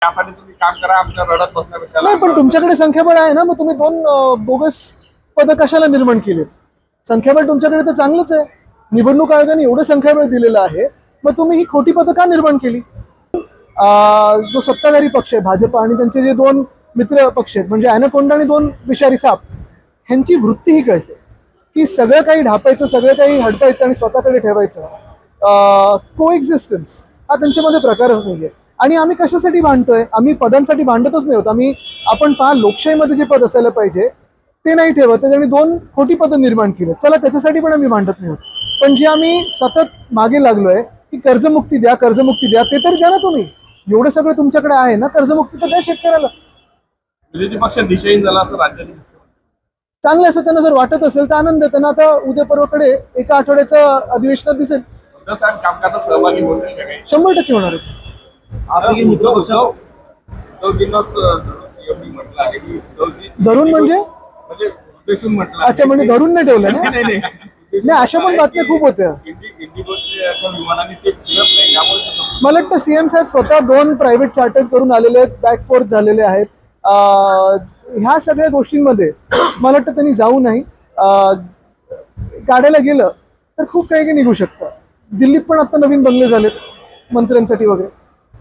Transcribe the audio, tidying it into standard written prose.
त्यासाठी तुम्ही काम करा, आमच्या रडत बसण्यापेक्षा. नाही, पण तुमच्याकडे संख्याबळ आहे ना, मग तुम्ही 2 बोगस पद कशाला निर्माण केलेत? संख्याबळ तुमच्याकडे तर चांगलंच आहे. निवडणूक आयोगाने एवढं संख्याबळ दिलेलं आहे, मग तुम्ही ही खोटी पदं का निर्माण केली? जो सत्ताधारी पक्ष आहे भाजप आणि त्यांचे जे 2 मित्र पक्ष आहेत म्हणजे अॅनाकोंडा आणि 2 विषारी साप, ह्यांची वृत्ती ही कळते की सगळं काही ढापायचं, सगळं काही हडपायचं आणि स्वतःकडे ठेवायचं. को एक्झिस्टन्स हा त्यांच्यामध्ये प्रकारच नाहीये. आणि आम्ही कशासाठी भांडतोय? आम्ही पदांसाठी भांडतच नाही होत. आपण पहा, लोकशाहीमध्ये जे पद असायला पाहिजे ते नाही ठेवत आणि 2 खोटी पदं निर्माण केली. चला, त्याच्यासाठी पण आम्ही भांडत नाही होत. पण जे आम्ही सतत मागे लागलोय की कर्जमुक्ती द्या, कर्जमुक्ती द्या, ते तरी द्या ना तुम्ही. एवढं सगळं तुमच्याकडे आहे ना, कर्जमुक्ती तर द्या शेतकऱ्याला. विरोधी पक्ष दिशेहीन झाला असं राज्याचे चांगलं असं त्यांना जर वाटत असेल तर आनंद. त्यांना आता उद्या परवाकडे एका आठवड्याचं अधिवेशनात दिसेल. साहेब कामकाजात सहभागी होतील का काही? 100% होणार आहे. धरून म्हणजे अच्छा, म्हणजे धरून नाही ठेवलं ना? नाही, अशा पण बातम्या खूप होत्या. मला वाटतं सीएम साहेब स्वतः 2 प्रायव्हेट चार्टर करून आलेले आहेत, बॅक फोर्थ झालेले आहेत. ह्या सगळ्या गोष्टींमध्ये मला वाटतं त्यांनी जाऊ नाही. काढायला गेलं तर खूप काही निघू शकतं. दिल्लीत पण आता नवीन बंगले झालेत मंत्र्यांसाठी वगैरे.